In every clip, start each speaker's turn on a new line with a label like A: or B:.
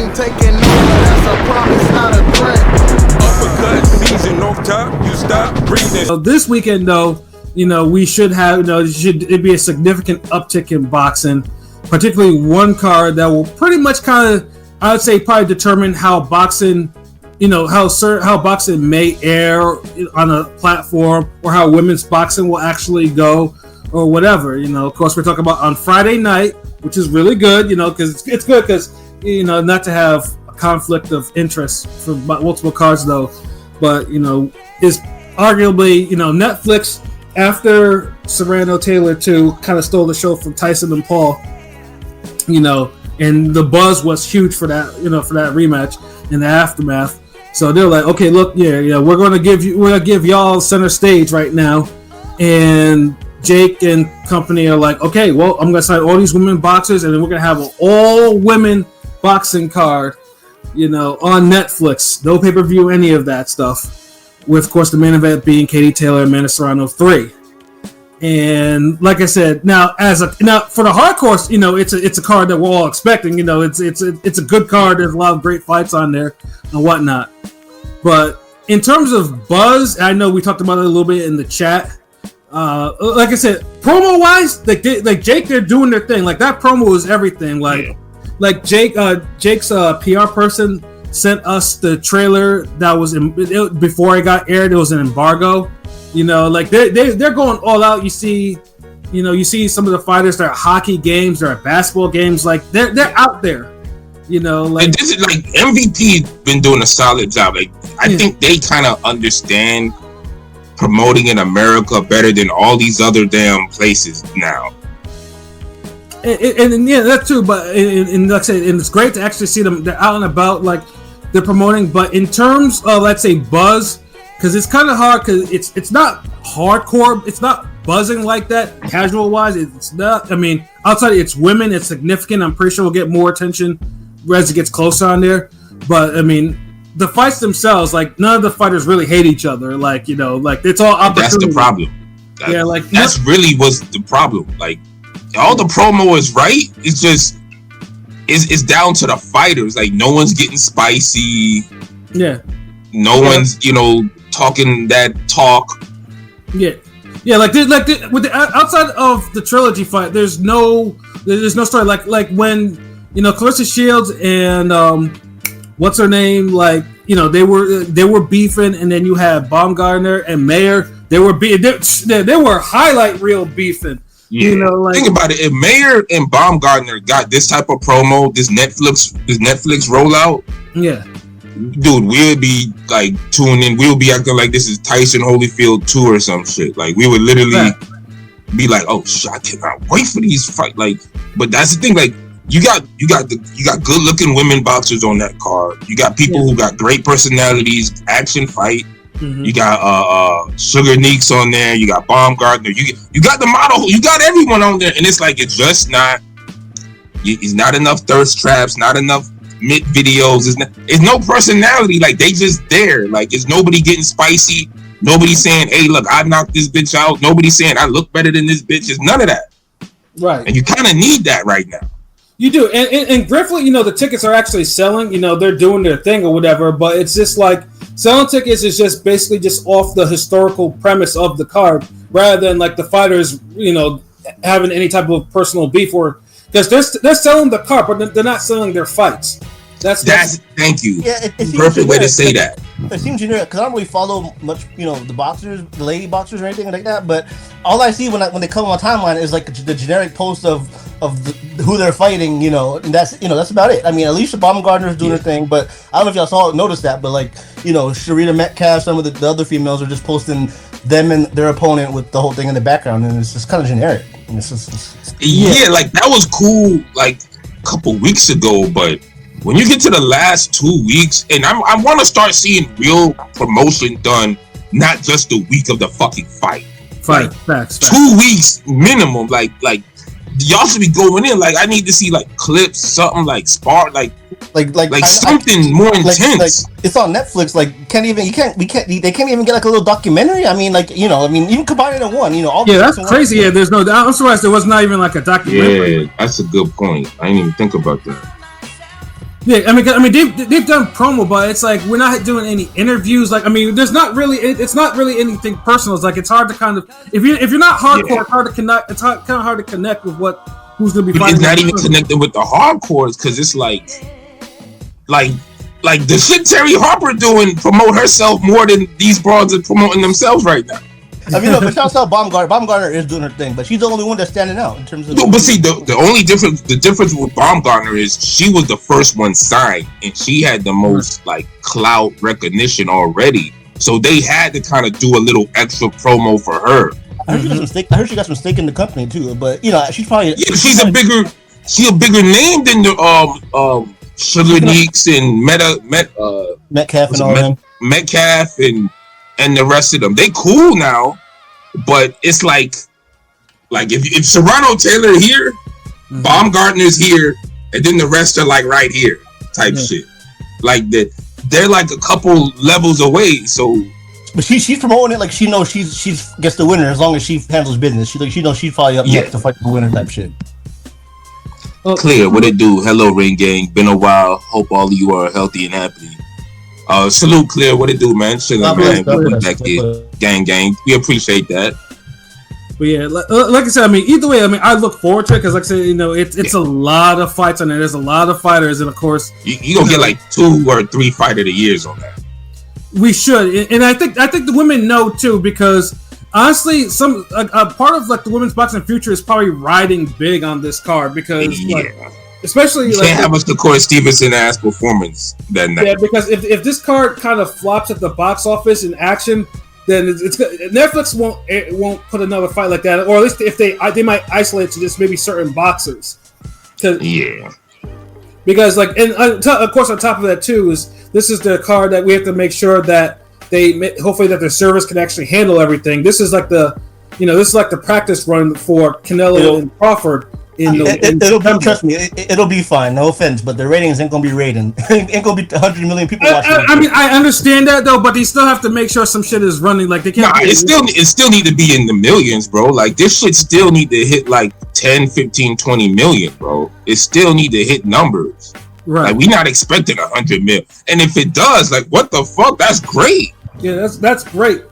A: I'm taking over, that's a promise, not a threat.
B: Uppercut season off top, you stop breathing.
C: So this weekend, though, we should have, it'd be a significant uptick in boxing, particularly one card that will pretty much kind of, I would say, probably determine how boxing, how boxing may air on a platform, or how women's boxing will actually go, or whatever. Of course, we're talking about on Friday night, which is really good, because it's good because, not to have a conflict of interest for multiple cards, though, but, is arguably, Netflix, after Serrano Taylor 2 kind of stole the show from Tyson and Paul, and the buzz was huge for that, for that rematch in the aftermath. So they're like, okay, look, we're gonna give y'all center stage right now, and Jake and company are like, okay, well, I'm gonna sign all these women boxers, and then we're gonna have an all women boxing card, on Netflix, no pay-per-view, any of that stuff, with, of course, the main event being Katie Taylor and Amanda Serrano 3. And like I said, now for the hardcore, it's a card that we're all expecting. It's a good card. There's a lot of great fights on there and whatnot. But in terms of buzz, I know we talked about it a little bit in the chat. Like I said, promo wise, like Jake, they're doing their thing. Like that promo is everything. Like Jake's PR person sent us the trailer that was before it got aired. It was an embargo. Like they're going all out. You see some of the fighters. They're at hockey games. They're at basketball games. Like they're out there. Like
D: and this is like MVP's been doing a solid job. Like I think they kind of understand promoting in America better than all these other damn places now.
C: And yeah, that too. But and like I said, and it's great to actually see them. They're out and about, like they're promoting. But in terms of, let's say, buzz, because it's kind of hard, because it's not hardcore. It's not buzzing like that. Casual wise, it's not. I mean, outside it's women. It's significant. I'm pretty sure we'll get more attention as it gets closer on there. But I mean, the fights themselves, like none of the fighters really hate each other. Like like it's all opportunity.
D: That's the problem. That's really was the problem. Like all the promo is right. It's just it's down to the fighters. Like no one's getting spicy.
C: Yeah.
D: No one's talking that talk.
C: Yeah. Like with the outside of the trilogy fight, there's no story. Like when Clarissa Shields and what's her name? Like they were beefing, and then you had Baumgartner and Mayer. They were highlight reel beefing.
D: Yeah. Think about it. If Mayer and Baumgartner got this type of promo, this Netflix rollout,
C: yeah,
D: dude, we'll be like tuning in. We'll be acting like this is Tyson Holyfield 2 or some shit. Like we would literally be like, oh shit, I cannot wait for these fight. Like, but that's the thing. Like you got good looking women boxers on that card. You got people who got great personalities, action fight. Mm-hmm. You got Sugar Neeks on there. You got Baumgartner. You got the model. You got everyone on there, and it's like it's just not. It's not enough thirst traps. Not enough mid videos. It's no personality. Like they just there. Like it's nobody getting spicy. Nobody saying, "Hey, look, I knocked this bitch out." Nobody saying, "I look better than this bitch." It's none of that.
C: Right.
D: And you kind of need that right now.
C: You do, and Griffith, the tickets are actually selling. They're doing their thing or whatever. But it's just like selling tickets is just basically just off the historical premise of the card, rather than like the fighters, having any type of personal beef, or because they're selling the card, but they're not selling their fights. That's
D: thank you.
E: Yeah, it's
D: perfect way to say that.
E: It seems generic because I don't really follow much, the boxers, the lady boxers, or anything like that. But all I see when they come on my timeline is like the generic post of who they're fighting, and that's about it. I mean, Alicia Baumgartner's doing her thing, but I don't know if y'all noticed that, but like, Sharita Metcalf, some of the other females are just posting them and their opponent with the whole thing in the background, and it's just kind of generic.
D: Yeah, like that was cool like a couple weeks ago, but when you get to the last 2 weeks, and I want to start seeing real promotion done, not just the week of the fucking fight. Like,
C: facts.
D: 2 weeks minimum. Like y'all should be going in. Like I need to see like clips, something like spark, like something more intense.
E: Like it's on Netflix. Like they can't even get like a little documentary. I mean, even combine it in one. All
C: that's crazy. Yeah, there's no. I'm surprised there was not even like a documentary.
D: Yeah, that's a good point. I didn't even think about that.
C: Yeah, I mean, they've done promo, but it's like we're not doing any interviews. Like, I mean, there's not really, it's not really anything personal. It's like it's hard to kind of if you're not hardcore, it's hard to connect. It's kind of hard to connect with who's gonna be fighting.
D: It's not even connected with the hardcores because it's like the shit Terry Harper doing promote herself more than these broads are promoting themselves right now.
E: I mean, no, but shouts out Baumgartner. Baumgartner is doing her thing, but she's the only one that's standing out in terms of.
D: No, but see, the only difference with Baumgartner is she was the first one signed, and she had the most like clout recognition already. So they had to kind of do a little extra promo for her.
E: I heard she got some stake in the company too, but you know, she's probably
D: she's a bigger name than the Sugar Neeks and
E: Metcalf and all them.
D: Metcalf and the rest of them. They cool now, but it's like if Serrano Taylor here, Baumgartner's here, and then the rest are like right here type shit. Like they're like a couple levels away. So,
E: but she's promoting it like she knows she's gets the winner as long as she handles business. She knows she's probably up next to fight the winner type shit.
D: Clear, what it do? Hello, Ring Gang. Been a while. Hope all of you are healthy and happy. Salute, Clear. What it do, man? Chillin', man. Back here. Gang. We appreciate that.
C: But yeah, like I said, I mean, either way, I mean, I look forward to it because, like I said, you know, it's a lot of fights on there. There's a lot of fighters, and of course,
D: you gonna get like 2 or 3 fight of the years on that.
C: We should, and I think the women know too because honestly, a part of like the women's boxing future is probably riding big on this card because, like, especially
D: you can't have a Shakur Stevenson ass performance that night.
C: Yeah, because if this card kind of flops at the box office in action, then it's Netflix won't put another fight like that, or at least if they might isolate to just maybe certain boxers. Because like, and of course on top of that too this is the card that we have to make sure that hopefully that their service can actually handle everything. This is like the practice run for Canelo and Crawford.
E: Trust me, it'll be fine. No offense, but the ratings ain't gonna be rating. Ain't gonna be 100 million people watching.
C: I mean, I understand that though, but they still have to make sure some shit is running. Like they can't.
D: It still need to be in the millions, bro. Like this shit still need to hit like 10, 15, 20 million, bro. It still need to hit numbers. Right. Like we not expecting 100 mil, and if it does, like what the fuck? That's great.
C: Yeah, that's great.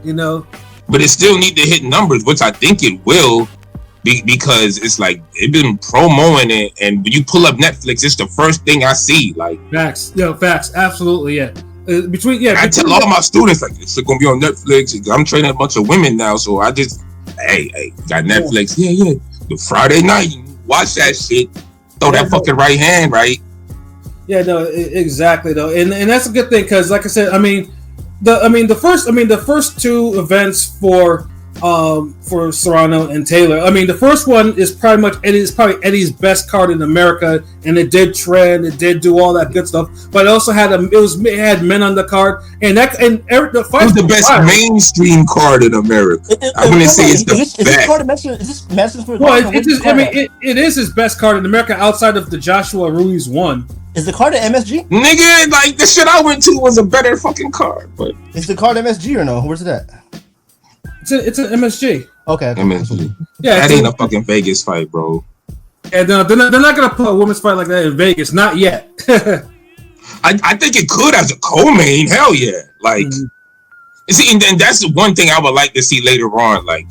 C: You know.
D: But it still need to hit numbers, which I think it will. Because it's like they've been promoting it, and when you pull up Netflix, it's the first thing I see. Like
C: facts, absolutely, yeah.
D: I tell all my students like it's gonna be on Netflix. I'm training a bunch of women now, so I just got Netflix. Yeah. The Friday night, watch that shit. Throw that fucking right hand, right?
C: Yeah, no, exactly though, and that's a good thing because, like I said, the first 2 events for Serrano and Taylor. I mean, the first one is probably Eddie's best card in America, and it did trend, it did do all that good stuff. But it also had men on the card, and the fight
D: was the best mainstream card in America. I wouldn't say it's the best.
E: Is this Madison Square Garden?
C: It is his best card in America outside of the Joshua Ruiz one.
E: Is the card at MSG?
D: Nigga, like the shit I went to was a better fucking card. But
E: is the card MSG or no? Where's it at?
C: It's an MSG.
E: Okay.
D: MSG. Yeah, that ain't a fucking Vegas fight, bro.
C: Yeah, they're not gonna put a women's fight like that in Vegas. Not yet.
D: I think it could as a co-main. Hell yeah. Like, see, and that's the one thing I would like to see later on. Like,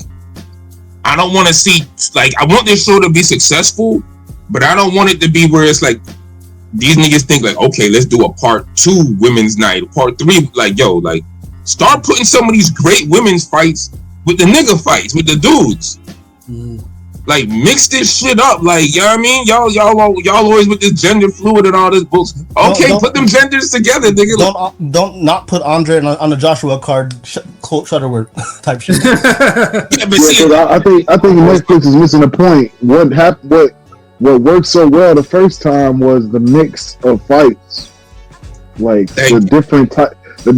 D: I don't want to see, like, I want this show to be successful, but I don't want it to be where it's like these niggas think like, okay, let's do a part 2 women's night, part 3. Like, yo, like, start putting some of these great women's fights with the nigga fights, with the dudes. Like, mix this shit up. Like, you know what I mean? Y'all always with this gender fluid and all this bullshit. Okay, put them genders together, nigga.
E: Don't not put Andre on the Joshua card, Shutterworth type shit.
F: I think Netflix is missing a point. What worked so well the first time was the mix of fights. Like, the different type. You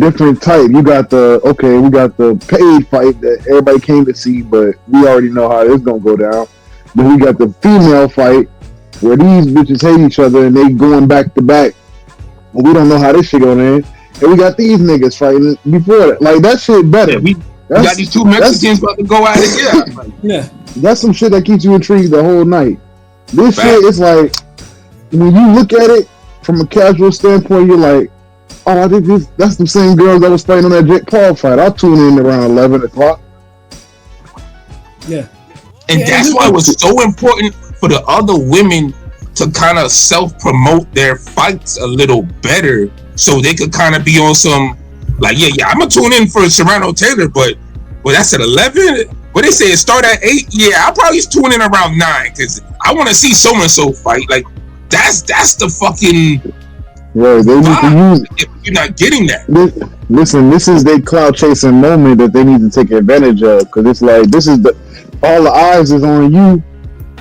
F: got we got the paid fight that everybody came to see, but we already know how it's gonna go down. Then we got the female fight where these bitches hate each other and they going back to back. We don't know how this shit gonna end. And we got these niggas fighting before that. Like, that shit better.
D: Yeah, we got these 2 Mexicans about to go at it.
C: Yeah.
F: That's some shit that keeps you intrigued the whole night. This shit is like, when you look at it, from a casual standpoint, you're like, oh, I think that's the same girls that was fighting on that Jake Paul fight. I'll tune in around 11 o'clock.
C: Yeah.
D: And that's why it was so important for the other women to kind of self-promote their fights a little better so they could kind of be on some, like, yeah, I'm going to tune in for Serrano Taylor, but that's at 11? What they say, it start at 8? Yeah, I'll probably tune in around 9 because I want to see so-and-so fight. Like, that's the fucking...
F: Right, they need to use...
D: You're not getting that.
F: Listen, this is their cloud chasing moment that they need to take advantage of, because it's like, all the eyes is on you,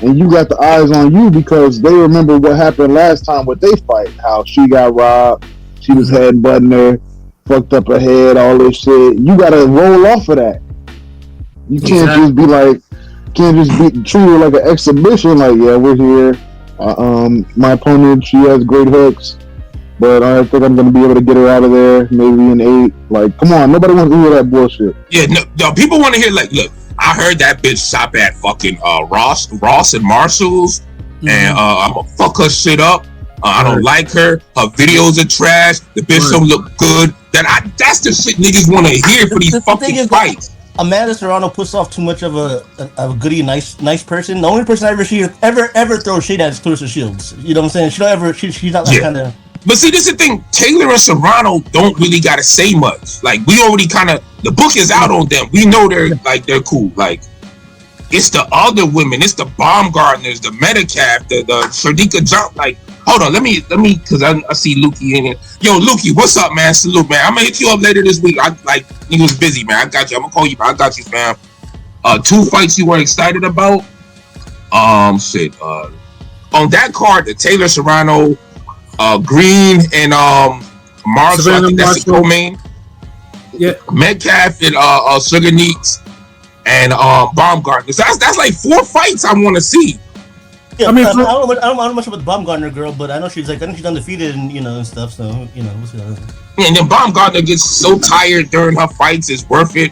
F: and you got the eyes on you because they remember what happened last time with they fight, how she got robbed, she was headbutting her, fucked up her head, all this shit. You gotta roll off of that. You can't just be like, treated like an exhibition, like, yeah, we're here. My opponent, she has great hooks, but I think I'm going to be able to get her out of there, maybe in 8. Like, come on, nobody wants to hear that bullshit.
D: Yeah, no, people want to hear, like, look, I heard that bitch shop at fucking Ross and Marshall's, and I'm going to fuck her shit up. I don't like her. Her videos are trash. The bitch don't look good. That's the shit niggas want to hear for these fucking fights.
E: Amanda Serrano puts off too much of a goody, nice person. The only person I ever see ever throw shade at is Clarissa Shields. You know what I'm saying? She's not that kind of.
D: But see, this is the thing. Taylor and Serrano don't really gotta say much. Like, we already kind of, the book is out on them. We know they're cool. Like, it's the other women. It's the Baumgartners, the Metcalf, the Shardika Jump. Like, hold on, let me, because I see Lukey in here. Yo, Lukey, what's up, man? Salute, man. I'm gonna hit you up later this week. He was busy, man. I got you. I'm gonna call you, but I got you, fam. 2 fights you were excited about. On that card, the Taylor Serrano, Green and Marshall. I think that's the co-main. Yeah. Metcalf and Sugar Neats and Baumgartner. So that's like 4 fights I want to see.
E: Yeah, I mean, I don't know much about the Baumgartner girl, but I know she's undefeated and and stuff. So we'll see.
D: And then Baumgartner gets so tired during her fights, it's worth it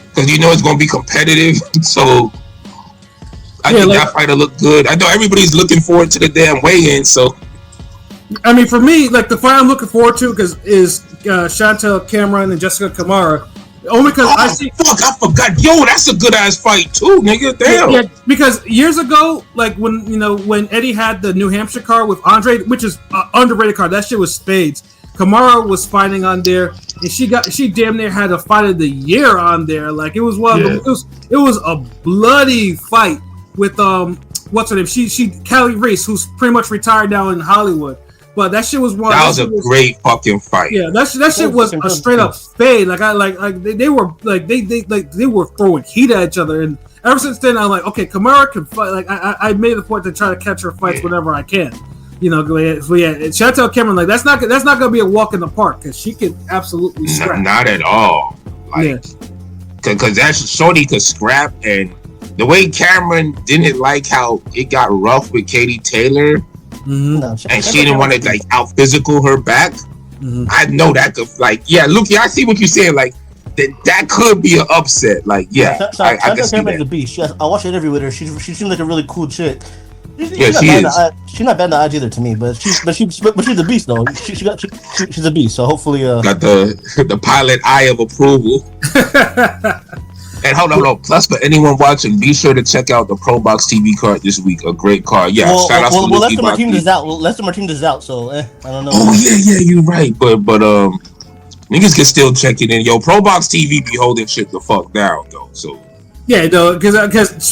D: because it's going to be competitive. So I think that fight will look good. I know everybody's looking forward to the damn weigh-in. So
C: I mean, for me, like the fight I'm looking forward to is Chantel Cameron and Jessica Kamara. Only because I
D: forgot. Yo, that's a good ass fight too, nigga. Damn.
C: Yeah, because years ago, like when Eddie had the New Hampshire card with Andre, which is an underrated card, that shit was spades. Kamara was fighting on there, and she damn near had a fight of the year on there. Like it was it was a bloody fight with what's her name? She Callie Reese, who's pretty much retired now in Hollywood. But that shit was one.
D: That was a great fucking fight.
C: Yeah, that shit was a straight up fade. Like they were throwing heat at each other, and ever since then I'm like, okay, Kamara can fight. Like I made the point to try to catch her fights whenever I can. So yeah, Chantel Cameron, like that's not gonna be a walk in the park because she can absolutely scrap.
D: Not at all. Like, because that shorty could scrap, and the way Cameron didn't like how it got rough with Katie Taylor. Mm-hmm. No, and she didn't want to out physical her back. Mm-hmm. I know that could Luke. I see what you're saying. Like that could be an upset. Like I can see that.
E: The beast. I watched an interview with her. She seems like a really cool chick.
D: She's
E: not bad in the eyes either to me, but she's a beast though. She's a beast. So hopefully,
D: got the pilot eye of approval. And hold on. Plus, for anyone watching, be sure to check out the Pro Box TV card this week. A great card. Yeah, shout out to
E: Lester Martinez is out. Lester Martinez is out, so I don't know.
D: Oh yeah, you're right. But niggas can still check it in. Yo, Pro Box TV be holding shit the fuck down though. So
C: yeah, no, because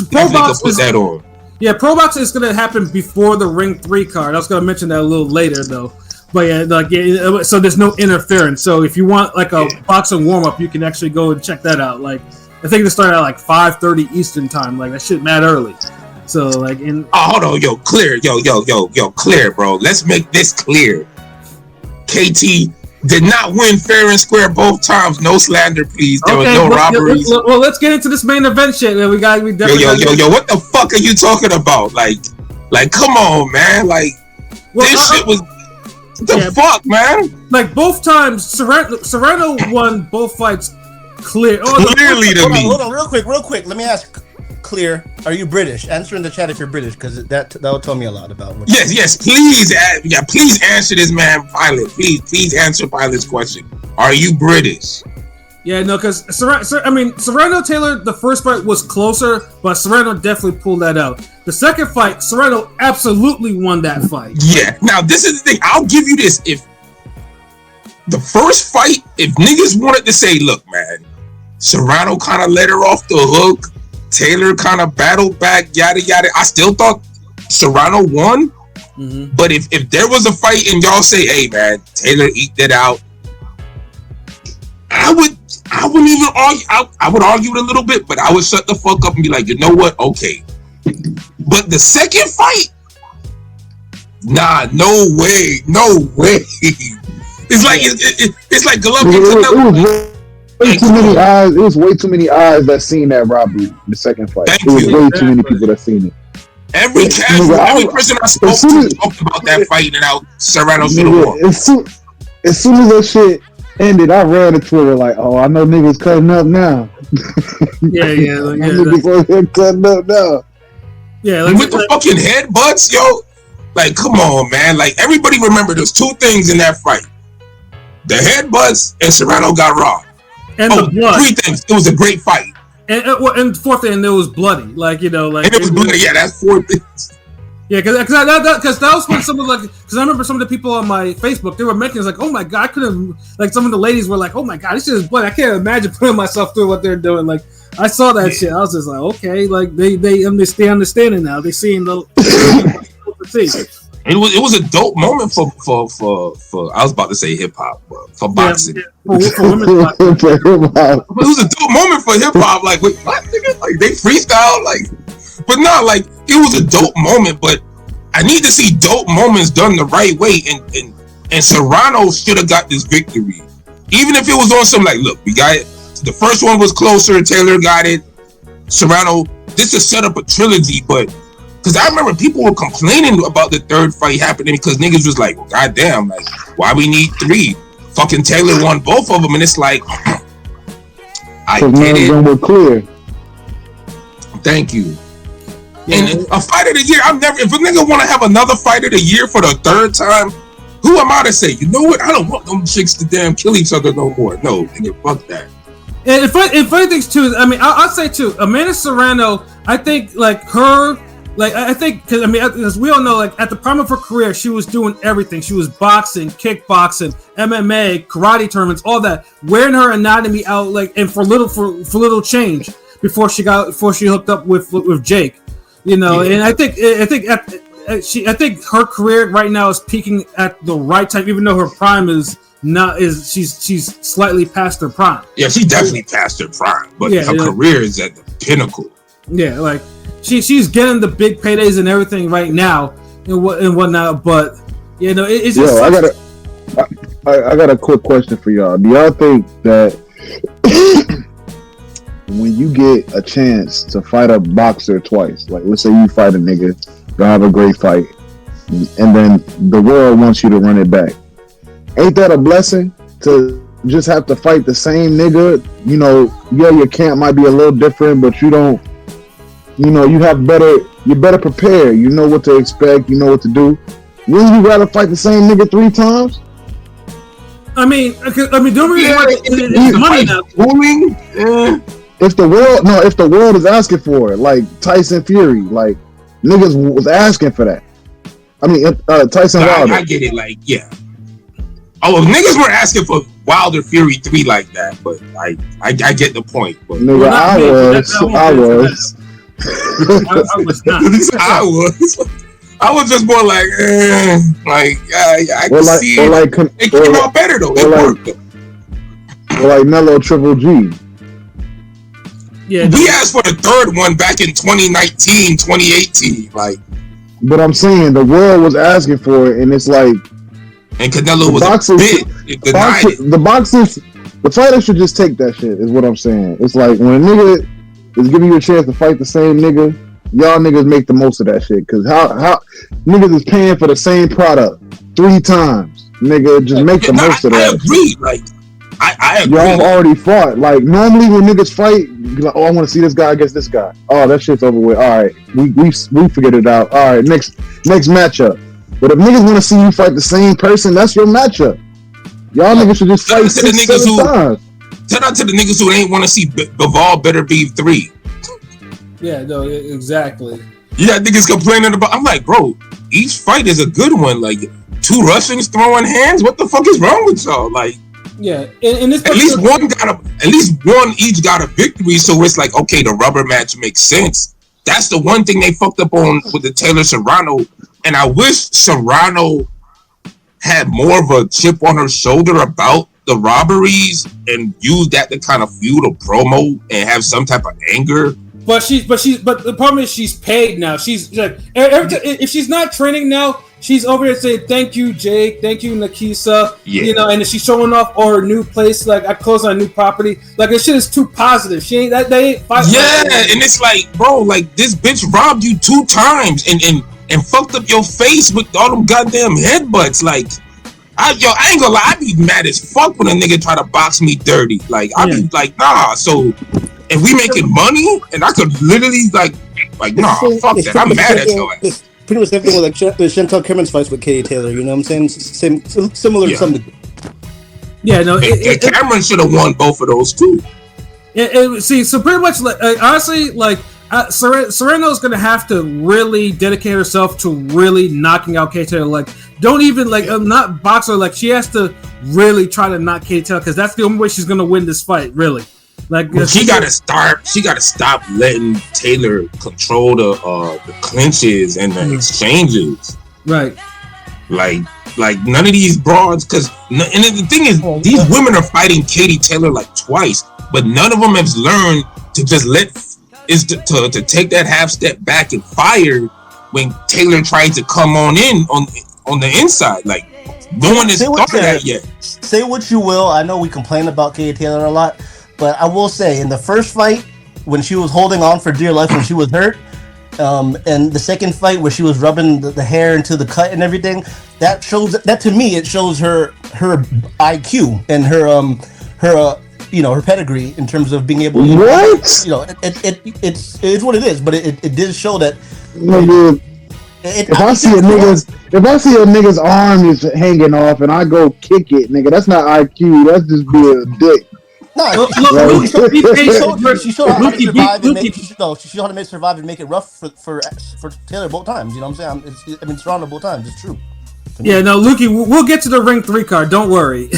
C: Pro Box
D: put that on.
C: Yeah, Pro Box is gonna happen before the Ring 3 card. I was gonna mention that a little later though. But so there's no interference. So if you want like a boxing warm up, you can actually go and check that out. Like. I think it started at like 5:30 Eastern time. Like that shit mad early. So like
D: hold on, clear, clear, bro. Let's make this clear. KT did not win fair and square both times. No slander, please. There was no robberies.
C: Well, let's get into this main event shit. We definitely
D: yo, what the fuck are you talking about? Like, come on, man. Like this shit was. The fuck, man.
C: Like both times, Serrano won both fights. Clearly
E: to me. Hold on, real quick. Let me ask clear. Are you British? Answer in the chat if you're British, because that'll tell me a lot about what.
D: Yes, please, please answer this man, Pilot. Please answer Pilot's question. Are you British?
C: Yeah, no, because Serrano Taylor, the first fight was closer, but Serrano definitely pulled that out. The second fight, Serrano absolutely won that fight.
D: Yeah. Now this is the thing. I'll give you this. If the first fight, if niggas wanted to say, look, man, Serrano kind of let her off the hook, Taylor kind of battled back, yada yada. I still thought Serrano won. Mm-hmm. But if there was a fight and y'all say, hey man, Taylor eked it out, I wouldn't even argue. I would argue it a little bit, but I would shut the fuck up and be like, you know what? Okay. But the second fight, nah, no way. It's like it's like Golovkin.
F: It was way too many eyes that seen that robbery. The second fight. It was way too many people that seen it.
D: Every person I spoke to talked about that fight and how Serrano should have won.
F: As soon as that shit ended, I ran to Twitter like, oh, I know niggas cutting up now.
C: Niggas
F: cutting up now.
C: Yeah,
D: with the fucking headbutts, yo. Like, come on, man. Like, everybody remember there's two things in that fight. The headbutts and Serrano got robbed.
C: And the blood.
D: Three things. It was a great fight.
C: And fourth thing, it was bloody. Like, you know, like.
D: And it was bloody. Yeah, that's four things.
C: Yeah, because that was when some of because I remember some of the people on my Facebook, they were mentioning like, oh my god, I couldn't, like some of the ladies were like, oh my god, this shit is bloody. I can't imagine putting myself through what they're doing. Like, I saw that shit, I was just like, okay, like they understand it now. They seeing the.
D: It was a dope moment for I was about to say hip hop, for boxing.
C: For women's boxing.
D: It was a dope moment for hip hop. Like, wait, what, nigga? Like they freestyle, like, but not like it was a dope moment. But I need to see dope moments done the right way, and Serrano should have got this victory, even if it was on some like, look, we got it. The first one was closer. Taylor got it. Serrano. This is set up a trilogy, but. Because I remember people were complaining about the third fight happening because niggas was like, well, goddamn, like, why we need three? Fucking Taylor won both of them, and it's like, I get it.
F: We're clear.
D: Thank you. Yeah. And a fight of the year, if a nigga want to have another fight of the year for the third time, who am I to say, you know what? I don't want them chicks to damn kill each other no more. No, nigga, fuck that.
C: And funny things too, I mean, I'll say too, Amanda Serrano, I think like her. Like, I think, because, I mean, as we all know, like, at the prime of her career, she was doing everything. She was boxing, kickboxing, MMA, karate tournaments, all that. Wearing her anatomy out, like, and for little change before she hooked up with Jake, you know. Yeah. And I think her career right now is peaking at the right time, even though her prime she's slightly past her prime.
D: Yeah, she's definitely past her prime, but her career is at the pinnacle.
C: Yeah, like. She's getting the big paydays and everything right now and whatnot, but you know it's just.
F: I got a quick question for y'all. Do y'all think that when you get a chance to fight a boxer twice, like let's say you fight a nigga, you have a great fight, and then the world wants you to run it back, ain't that a blessing to just have to fight the same nigga? You know, yeah, your camp might be a little different, but you don't. You know, you're better prepared. You know what to expect. You know what to do. Wouldn't you rather fight the same nigga 3 times?
C: I mean, the reason why it's money now.
F: If the world is asking for it, like Tyson Fury, like niggas was asking for that. I mean, Tyson Wilder.
D: I get it, like, yeah. Oh, if niggas were asking for Wilder Fury 3 like that, but I get the point. But
F: nigga, I was.
D: I was just more like, I can see it came out better though. It worked.
F: Or like Mello Triple G.
C: Yeah,
D: we asked for the third one back in 2019, 2018. Like,
F: but I'm saying the world was asking for it, and it's like,
D: and Canelo was a bit denied it.
F: The fighters should just take that shit. Is what I'm saying. It's like when a nigga is giving you a chance to fight the same nigga, y'all niggas make the most of that shit. Cause how niggas is paying for the same product 3 times, nigga, just make the most of that.
D: I agree. Like, I agree.
F: Y'all already fought. Like normally when niggas fight, you like, oh, I want to see this guy against this guy. Oh, that shit's over with. All right, we figured it out. All right, next matchup. But if niggas want to see you fight the same person, that's your matchup. Y'all niggas should just fight 6-7 times.
D: Tell out to the niggas who ain't want to see Bivol Better Be 3.
C: Yeah, no, exactly.
D: Yeah, niggas complaining about. I'm like, bro, each fight is a good one. Like 2 Russians throwing hands. What the fuck is wrong with y'all? Like,
C: yeah, and this
D: at least one each got a victory. So it's like, okay, the rubber match makes sense. That's the one thing they fucked up on with the Taylor Serrano, and I wish Serrano had more of a chip on her shoulder about the robberies and use that to kind of fuel the promo and have some type of anger.
C: But the problem is she's paid now. She's like if she's not training now, she's over there saying thank you, Jake, thank you, Nakisa.
D: Yeah.
C: You know, and she's showing off all her new place. Like I closed on a new property. Like this shit is too positive. She ain't that they ain't.
D: Yeah, and it's like, bro, like this bitch robbed you 2 times and fucked up your face with all them goddamn headbutts. Like, I ain't gonna lie, I be mad as fuck when a nigga try to box me dirty. Like, I be like, nah. So if we making money, and I could literally like nah, fuck that. I'm mad at your ass.
E: Pretty much the same thing with like Chantel Cameron's fights with Katie Taylor. You know what I'm saying? Similar to some degree.
C: Yeah, no.
D: Cameron should have won both of those too.
C: See, so pretty much, like, honestly, like Serrano's gonna have to really dedicate herself to really knocking out Katie Taylor. Like, don't even not box her. Like, she has to really try to knock Katie Taylor because that's the only way she's gonna win this fight. Really. Like
D: she gotta stop letting Taylor control the clinches and the exchanges.
C: Right.
D: Like none of these broads, because and the thing is, these women are fighting Katie Taylor like twice, but none of them have learned to just to take that half step back and fire when Taylor tries to come on the inside. Like no one has thought of that yet.
E: Say what you will, I know we complain about Katie Taylor a lot. But I will say, in the first fight, when she was holding on for dear life when she was hurt, and the second fight where she was rubbing the hair into the cut and everything, that to me it shows her IQ and her pedigree in terms of being able to,
F: what?
E: You know, it's what it is. But it did show that.
F: If I see a nigga's arm is hanging off and I go kick it, nigga, that's not IQ. That's just being a dick.
E: No, she showed how to survive and make it rough for Taylor both times. You know what I'm saying? Serrano both times. It's true.
C: Yeah, no, Lukey, we'll get to the Ring 3 card. Don't worry.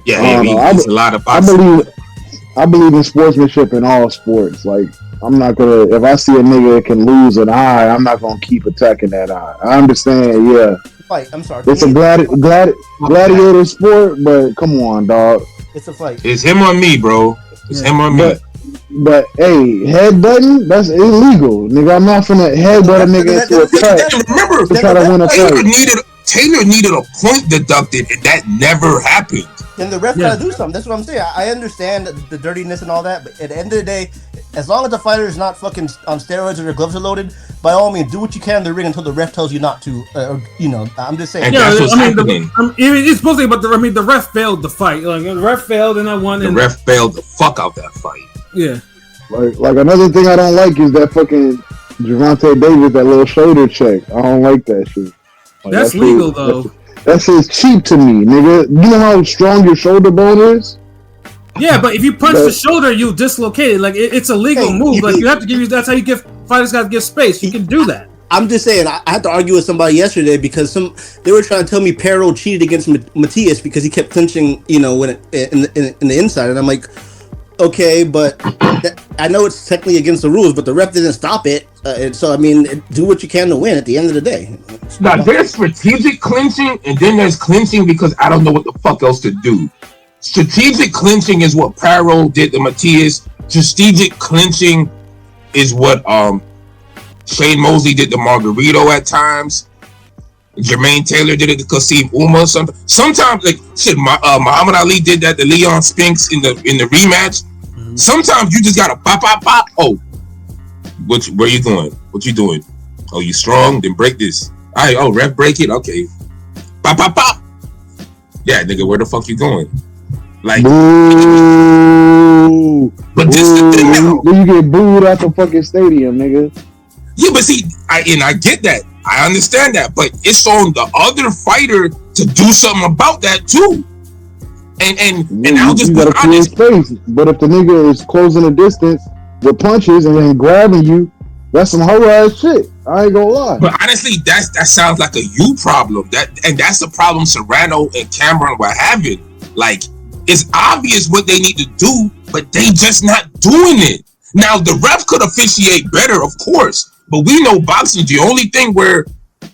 D: Yeah, it's a lot of boxing.
F: I believe in sportsmanship in all sports. Like, I'm not gonna. If I see a nigga that can lose an eye, I'm not gonna keep attacking that eye. I understand. Yeah.
E: Fight. I'm sorry.
F: It's a gladiator sport, but come on, dog.
E: It's a fight.
D: It's him or me, bro. It's him or me.
F: But hey, headbutting, that's illegal, nigga. I'm not finna headbutt a nigga into a cut.
D: Remember,
F: to try to win a fight.
D: Taylor needed a point deducted, and that never happened.
E: And the ref gotta do something. That's what I'm saying. I understand the dirtiness and all that, but at the end of the day, as long as the fighter is not fucking on steroids or their gloves are loaded, by all means, do what you can in the ring until the ref tells you not to. I'm just saying.
D: And that's what's happening.
C: It's supposed to be, but the ref failed the fight. Like, the ref failed, and I won.
D: The ref failed the fuck out that fight.
C: Yeah.
F: Like another thing I don't like is that fucking Gervonta Davis, that little shoulder check. I don't like that shit. Like,
C: that's legal though.
F: That shit's cheap to me, nigga. You know how strong your shoulder bone is?
C: Yeah, but if you punch the shoulder, you dislocate it. Like, it's a legal move. Like, you have to give that's how you give fighters got to give space. You can do that.
E: I'm just saying, I had to argue with somebody yesterday because they were trying to tell me Perro cheated against Matias because he kept clinching, when in the inside, and I'm like, okay, but I know it's technically against the rules, but the ref didn't stop it. So I mean, do what you can to win at the end of the day.
D: Now there's strategic clinching, and then there's clinching because I don't know what the fuck else to do. Strategic clinching is what Perro did to Matias. Strategic clinching is what Shane Mosley did to Margarito at times. Jermaine Taylor did it to Kasim Uma. Sometimes, like shit, Muhammad Ali did that to Leon Spinks in the rematch. Mm-hmm. Sometimes you just gotta pop. Oh, where you going? What you doing? Oh, you strong? Then break this. All right. Oh, ref, break it. Okay. Pop. Yeah, nigga, where the fuck you going? Like,
F: boo.
D: But this is the thing now.
F: Then you get booed out the fucking stadium, nigga.
D: Yeah, but see, I get that. I understand that, but it's on the other fighter to do something about that too. And I'll just
F: you
D: be
F: gotta create
D: honest.
F: space. But if the nigga is closing the distance with punches and then grabbing you, that's some hoe ass shit. I ain't gonna lie.
D: But honestly, that sounds like a you problem. That's the problem Serrano and Cameron were having. Like, it's obvious what they need to do, but they just not doing it. Now the ref could officiate better, of course, but we know boxing the only thing where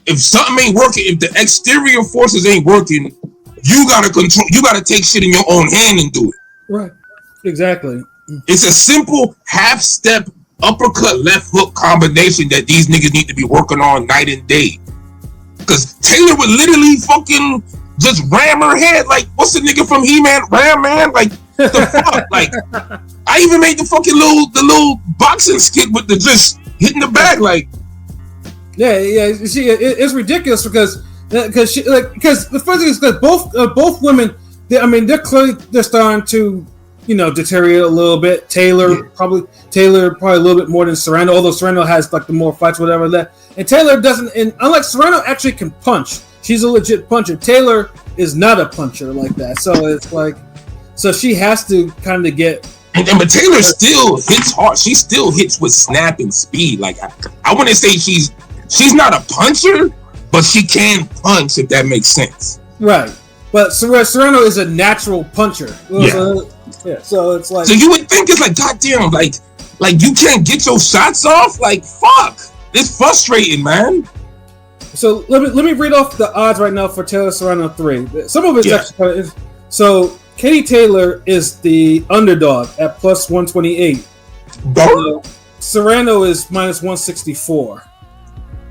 D: if something ain't working, if the exterior forces ain't working, you gotta control. You gotta take shit in your own hand and do it.
C: Right. Exactly.
D: It's a simple half step uppercut left hook combination that these niggas need to be working on night and day. Cause Taylor would literally fucking just ram her head like, what's the nigga from He-Man? Ram Man? Like, the fuck? Like, I even made the fucking little boxing skit with the just hitting the bag like.
C: Yeah. See, it's ridiculous because the first thing is that both women, they're clearly starting to, deteriorate a little bit. Taylor probably a little bit more than Serrano, although Serrano has like the more fights, whatever that. And Taylor doesn't, and unlike Serrano, actually can punch. She's a legit puncher. Taylor is not a puncher like that, so it's like, so she has to kind of get.
D: But Taylor still hits hard. She still hits with snap and speed. Like I wouldn't say she's not a puncher, but she can punch if that makes sense.
C: Right, but Serrano is a natural puncher. So it's like.
D: So you would think it's like, goddamn, like you can't get your shots off. Like fuck, it's frustrating, man.
C: So let me read off the odds right now for Taylor Serrano 3. Some of it's actually so. Katie Taylor is the underdog at plus 128. Serrano is minus 164.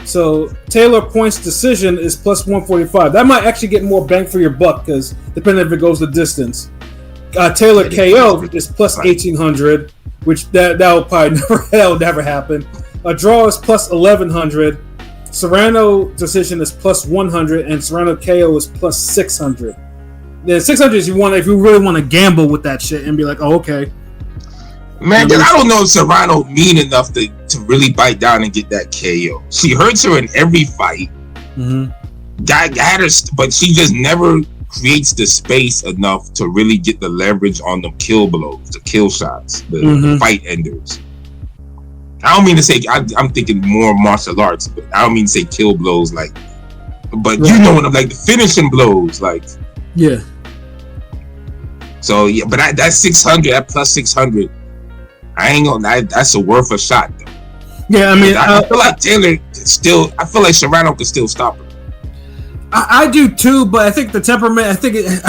C: So Taylor points decision is plus 145. That might actually get more bang for your buck because depending if it goes the distance. Taylor KO is plus 1800, which that will probably never happen. A draw is plus 1100. Serrano decision is plus 100, and Serrano KO is plus 600. The 600 is if you really want to gamble with that shit and be like, oh, okay.
D: Man, I don't know if Serrano mean enough to really bite down and get that KO. She hurts her in every fight.
C: Mm-hmm.
D: Got her, but she just never creates the space enough to really get the leverage on the kill blows, the kill shots, the fight enders. I don't mean to say, I'm thinking more martial arts, but I don't mean to say kill blows, like, but you know what I'm like, the finishing blows, like.
C: Yeah.
D: So yeah, but that's 600, that plus 600. I ain't gonna. That's a worth a shot though.
C: Yeah, I mean,
D: I feel like Taylor still. I feel like Serrano could still stop her.
C: I do too, but I think the temperament. I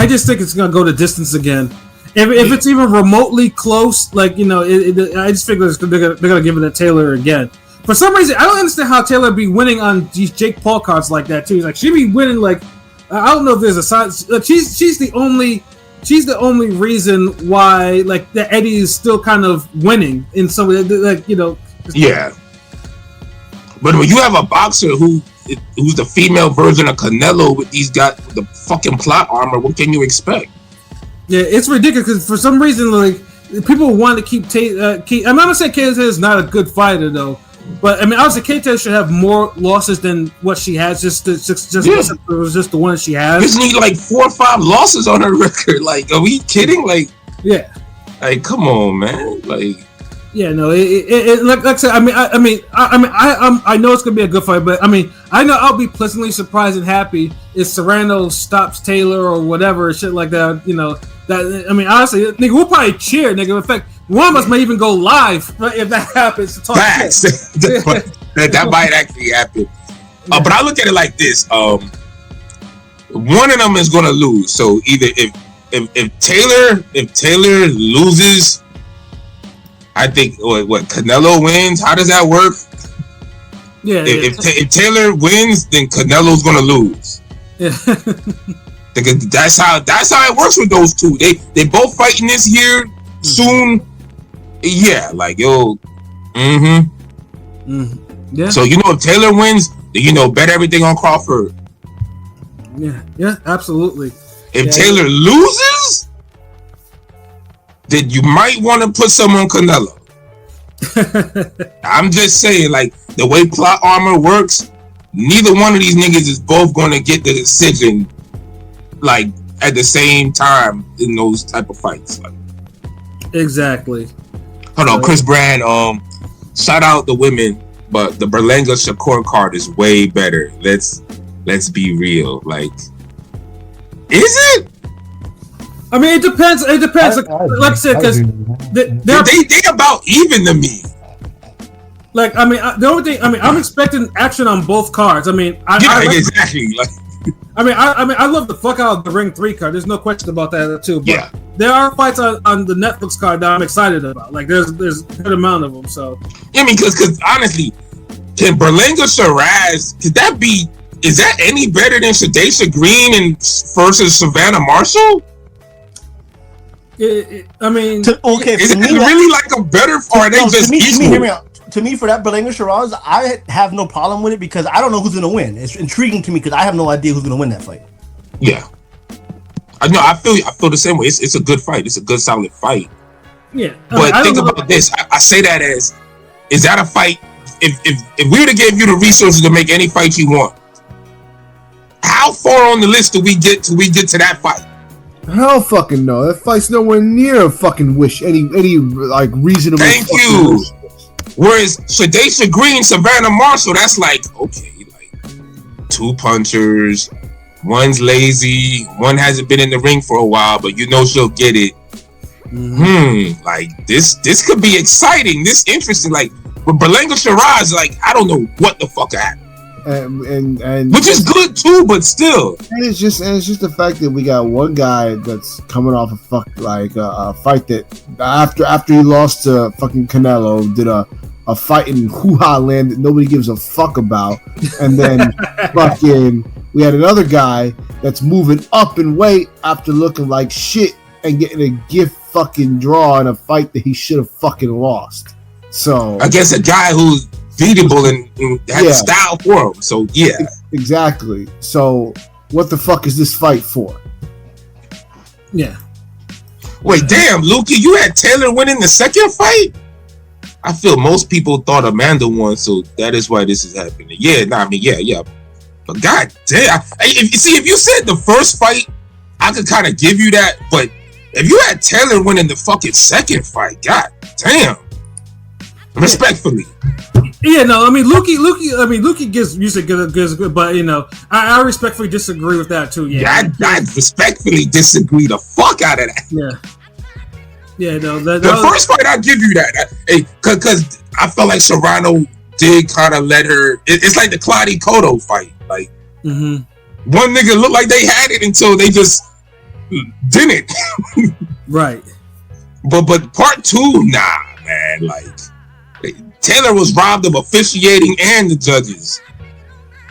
C: just think it's gonna go the distance again. If it's even remotely close, like I just figure they're gonna give it to Taylor again. For some reason, I don't understand how Taylor be winning on these Jake Paul cards like that too. He's like she be winning like. I don't know if there's a sign. Like she's the only reason why like the Eddie is still kind of winning in some like
D: Yeah, but when you have a boxer who's the female version of Canelo with the fucking plot armor, what can you expect?
C: Yeah, it's ridiculous because for some reason like people want to keep. I'm not gonna say Katie is not a good fighter though. But I mean, obviously, Katie should have more losses than what she has. Just it was just the one that she has.
D: Just need like 4 or 5 losses on her record. Like, are we kidding? Like,
C: yeah,
D: like come on, man. Like,
C: yeah, no, like I said, I know it's gonna be a good fight, but I mean, I know I'll be pleasantly surprised and happy if Serrano stops Taylor or whatever shit like that. That I mean, honestly, nigga, we'll probably cheer, nigga. In fact, one of us may even go live if that happens to talk
D: facts. that might actually happen. But I look at it like this: one of them is gonna lose. So either if Taylor loses, I think what Canelo wins. How does that work?
C: Yeah.
D: If Taylor wins, then Canelo's gonna lose.
C: Yeah.
D: Because that's how it works with those two. They both fighting this year soon. Yeah, like yo. Yeah. So if Taylor wins, then bet everything on
C: Yeah, absolutely.
D: If Taylor loses, then you might want to put some on Canelo. I'm just saying, like, the way plot armor works, neither one of these niggas is both going to get the decision, like, at the same time in those type of fights. Like,
C: exactly.
D: Hold on, Chris Brand, shout out the women, but the Berlanga Shakur card is way better. Let's be real. Like, is it?
C: I mean, it depends. It depends. Like I said, because
D: they about even to me.
C: Like, I mean, the only thing, I mean, I'm expecting action on both cards. I mean,
D: Exactly. Like,
C: I love the fuck out of the Ring 3 card. There's no question about that too. But
D: yeah.
C: There are fights on the Netflix card that I'm excited about. Like, there's a good amount of them. So
D: I mean, because honestly, can Berlanga Shiraz, is that any better than Shadesha Green versus Savannah Marshall?
C: I mean,
E: okay,
D: is it really like a better, or are they just equal?
E: Hear me out. To me, for that Berlanga Shiraz, I have no problem with it because I don't know who's going to win. It's intriguing to me because I have no idea who's going to win that fight.
D: Yeah, I know. I feel the same way. It's a good fight. It's a good, solid fight.
C: Yeah,
D: but think about this. I say that as, is that a fight? If we were to give you the resources to make any fight you want, how far on the list do we get till we get to that fight?
G: I don't fucking know. That fight's nowhere near a fucking wish. Any like reasonable.
D: Thank you. List. Whereas Shadesha Green, Savannah Marshall, that's like, okay, like 2 punchers, one's lazy, one hasn't been in the ring for a while, but you know she'll get it. Like this could be exciting. This interesting. Like with Berlanga Shiraz, like I don't know what the fuck happened.
G: And
D: which is good too, but still.
G: And it's just the fact that we got one guy that's coming off a fight that after he lost to fucking Canelo, did a fight in hoo-ha land that nobody gives a fuck about, and then fucking we had another guy that's moving up in weight after looking like shit and getting a gift fucking draw in a fight that he should have fucking lost. So
D: against a guy who's beatable and had style for him. So yeah,
G: exactly. So what the fuck is this fight for?
C: Yeah.
D: Wait, damn, Lukey, you had Taylor winning the second fight? I feel most people thought Amanda won, so that is why this is happening. Yeah, yeah. But god damn, if you said the first fight, I could kind of give you that. But if you had Taylor winning the fucking second fight, god damn. Respectfully.
C: Yeah, no, I mean, Lukey gives music good, but you know, I respectfully disagree with that too. Yeah,
D: I respectfully disagree the fuck out of that.
C: Yeah, no.
D: The first fight, I'll give you that. Because I felt like Serrano did kind of let her. It's like the Claudia Cotto fight. Like, one nigga looked like they had it until they just didn't.
C: Right.
D: But part 2, nah, man. Like, Taylor was robbed of officiating and the judges.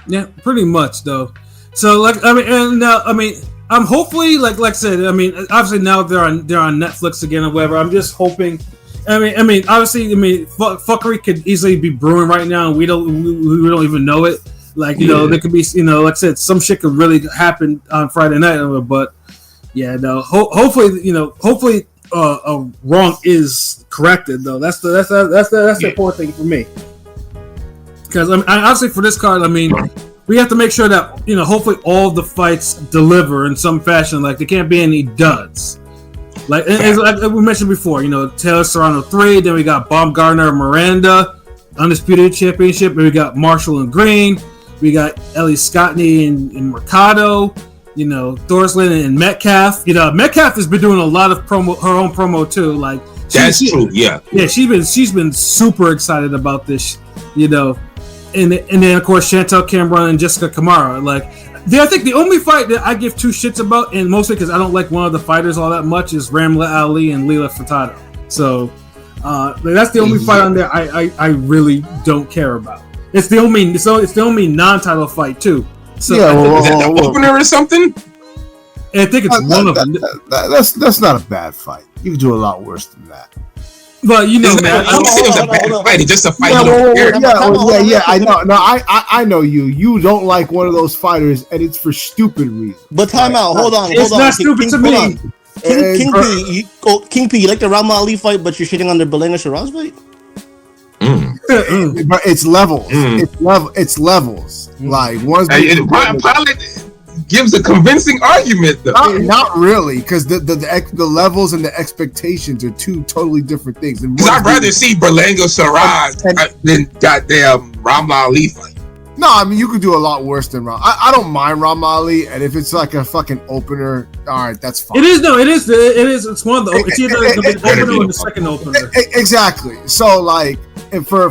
C: Yeah, pretty much though. So I'm hopefully like I said. I mean, obviously now they're on Netflix again or whatever. I'm just hoping. I mean, obviously, fuckery could easily be brewing right now, and we don't even know it. Like know, there could be like I said, some shit could really happen on Friday night. But yeah, no. Hopefully, wrong is corrected though. That's the important thing for me. Because obviously for this card, I mean, we have to make sure that hopefully all the fights deliver in some fashion. Like there can't be any duds. Like we mentioned before, Taylor Serrano 3. Then we got Baumgartner and Miranda, Undisputed Championship. And we got Marshall and Green. We got Ellie Scottney and Mercado. Thorsland and Metcalf. Metcalf has been doing a lot of her own promo too. Like
D: that's true. Yeah.
C: She's been super excited about this. And then of course Chantel Cameron and Jessica Kamara. Like, I think the only fight that I give 2 shits about, and mostly because I don't like one of the fighters all that much, is Ramla Ali and Leila Furtado. So that's the only fight on there I really don't care about. It's the only non-title fight too. So
D: is that the opener or something?
C: I think it's one of them.
G: That's not a bad fight. You can do a lot worse than that.
C: But man,
D: just a fight.
G: I know. No, I know you. You don't like one of those fighters, and it's for stupid reasons.
E: But time out. Hold on.
C: It's not stupid to me.
E: King P, you like the Rama Ali fight, but you're shitting on the Belanga Shiraz fight?
G: But it's levels. It's levels. Like one's
D: Pilot gives a convincing argument though.
G: Not really, because the levels and the expectations are two totally different things.
D: Because I'd rather see Berlanga Shiraz than goddamn Ramla Ali fight.
G: No, I mean you could do a lot worse than Ram. I don't mind Ram Ali, and if it's like a fucking opener, all right, that's fine.
C: It is. It's one of the. It's either the opener or the second opener.
G: Exactly. So like, and for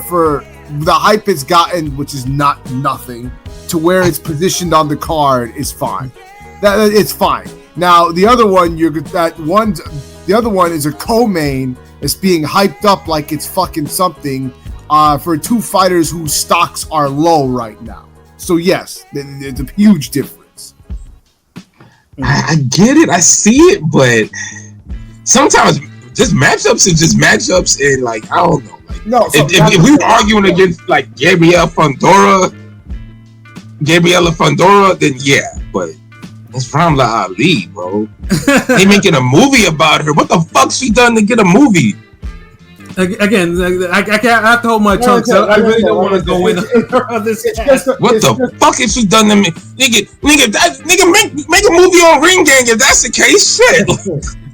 G: the hype it's gotten, which is nothing, to where it's positioned on the card is fine. That it's fine. Now the other one the other one is a co-main that's being hyped up like it's fucking something. For two fighters whose stocks are low right now. So yes, it's a huge difference.
D: I get it, I see it, but sometimes just matchups are just matchups, and like I don't know. Like,
G: no, so
D: if we were arguing against like Gabriella Fundora, then yeah, but it's Ramla Ali, bro. They making a movie about her. What the fuck she done to get a movie?
C: Again, I have to hold my tongue. So I really don't want to go in on this.
D: What the fuck has she done to me, nigga? Make a movie on Ring Gang if that's the case. Shit.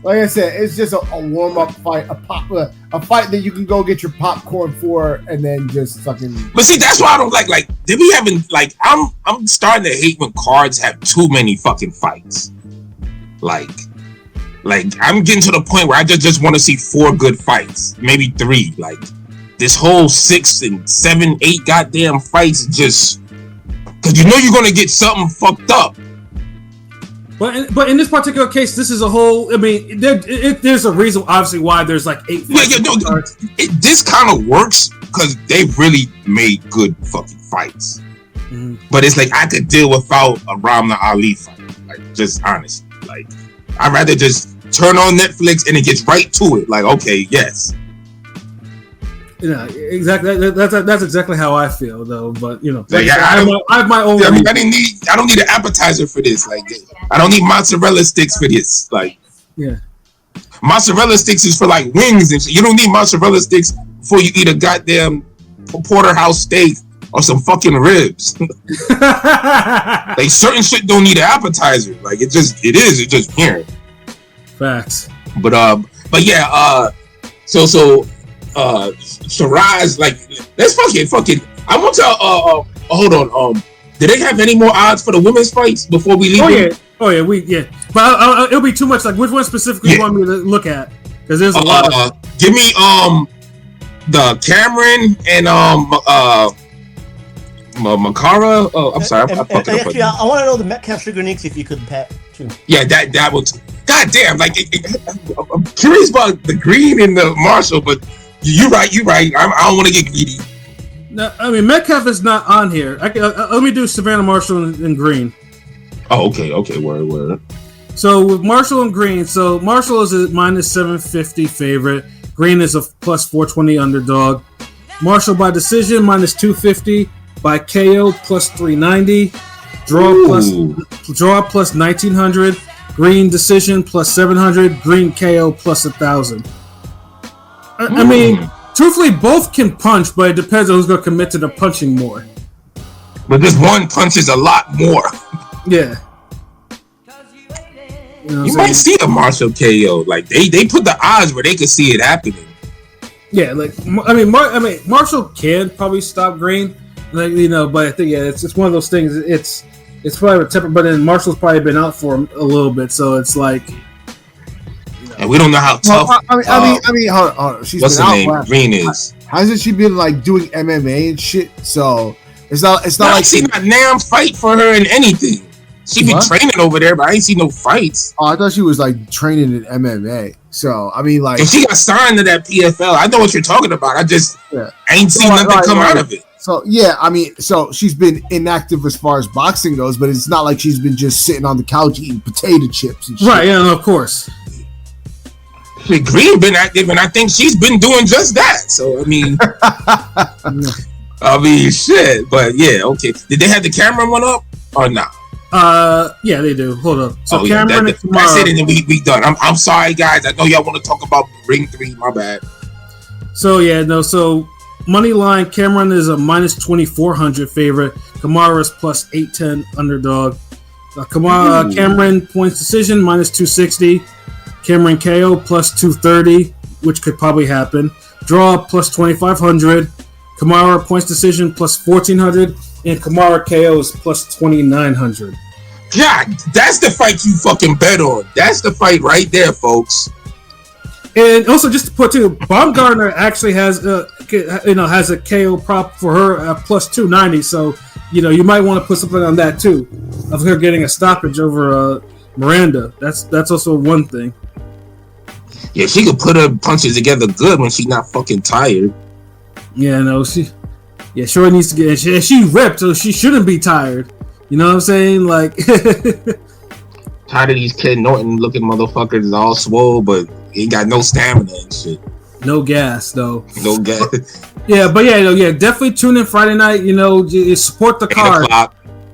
G: Like I said, it's just a warm up fight, a fight that you can go get your popcorn for, and then just fucking.
D: But see, that's why I don't like. Did we having like? I'm starting to hate when cards have too many fucking fights. Like I'm getting to the point where I just want to see 4 good fights, maybe 3. Like this whole 6 and 7, 8 goddamn fights, just because you know you're gonna get something fucked up.
C: But in this particular case, this is a whole. I mean, there's a reason, obviously, why there's like 8.
D: This kind of works because they really made good fucking fights. Mm-hmm. But it's like I could deal without a Ramla Ali fight. Like just honestly, like I'd rather just turn on Netflix and it gets right to it. Like, okay, yes.
C: Yeah, exactly. That's exactly how I feel, though. But you know,
D: like, I
C: have my own.
D: I don't need an appetizer for this. Like, I don't need mozzarella sticks for this. Like,
C: yeah,
D: mozzarella sticks is for like wings and shit. You don't need mozzarella sticks before you eat a goddamn porterhouse steak or some fucking ribs. Like certain shit don't need an appetizer. Like it's just here.
C: Facts.
D: But yeah, so Shiraz, like let's fucking I want to hold on, do they have any more odds for the women's fights before we leave?
C: But it'll be too much. Like which one specifically you want me to look at? Because there's a lot
D: give me the Cameron and Makara. Oh, I'm sorry. I
E: want to know the Metcalf Sugar Nicks if you could, Pat. Too.
D: Yeah, that will. God damn! Like I'm curious about the Green and the Marshall, but you're right. I don't want to get greedy.
C: No, I mean Metcalf is not on here. Let me do Savannah Marshall and Green.
D: Oh, okay. Word.
C: So with Marshall and Green, so Marshall is a -750 favorite. Green is a +420 underdog. Marshall by decision -250. By KO +390, draw plus 1900, Green decision +700, Green KO +1000. I mean, truthfully, both can punch, but it depends on who's going to commit to the punching more.
D: But this one punches a lot more.
C: Yeah.
D: You might see a Marshall KO. Like they put the odds where they could see it happening.
C: Yeah, like I mean, Marshall can probably stop Green. Like, you know, but I think it's one of those things. It's probably a temper, but then Marshall's probably been out for a little bit, so it's like.
D: You know. And we don't know how tough.
G: I mean, hold on. She's
D: what's
G: been
D: the name?
G: out.
D: Green is.
G: Hasn't she been like doing MMA and shit? So it's not like
D: she not damn fight for her in anything. She be training over there, but I ain't seen no fights.
G: Oh, I thought she was like training in MMA. So I mean, like,
D: if she got signed to that PFL, I know what you're talking about. I just ain't seen nothing come out of it.
G: So yeah, I mean, so she's been inactive as far as boxing goes, but it's not like she's been just sitting on the couch eating potato chips and shit.
C: Right? Yeah, of course.
D: Green been active, and I think she's been doing just that. So I mean, shit. But yeah, okay. Did they have the camera one up or not?
C: Yeah, they do. Hold up. So
D: yeah,
C: Cameron and Kamara.
D: That's it, and then we done. I'm sorry, guys. I know y'all want to talk about Ring 3. My bad.
C: So yeah, no. So money line, Cameron is a minus 2,400 favorite. Kamara is plus 810 underdog. Cameron points decision minus 260. Cameron KO plus 230, which could probably happen. Draw plus 2,500. Kamara points decision plus 1,400, and Kamara KO is plus 2,900.
D: God, that's the fight you fucking bet on. That's the fight right there, folks.
C: And also, just to put too, Baumgartner actually has a KO prop for her at plus 290. So you might want to put something on that too, of her getting a stoppage over Miranda. That's also one thing.
D: Yeah, she could put her punches together good when she's not fucking tired.
C: Yeah, no, she sure needs to get. She ripped, so she shouldn't be tired. You know what I'm saying? Like,
D: tired of these Ken Norton looking motherfuckers all swole, but he got no stamina and shit.
C: No gas though.
D: No gas.
C: Yeah, but yeah, definitely tune in Friday night. Support the card.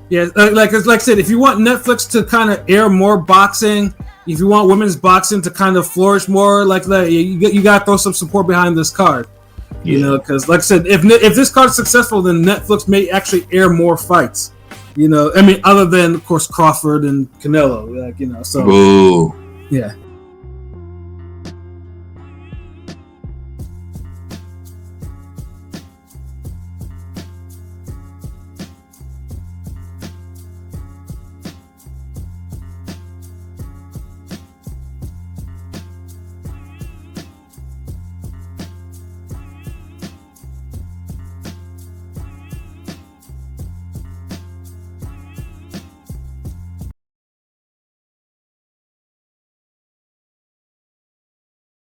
C: Yeah, like I said, if you want Netflix to kind of air more boxing, if you want women's boxing to kind of flourish more like that, you got to throw some support behind this card. Because like I said, if this card is successful, then Netflix may actually air more fights. Other than of course Crawford and Canelo, so.
D: Ooh.
C: Yeah.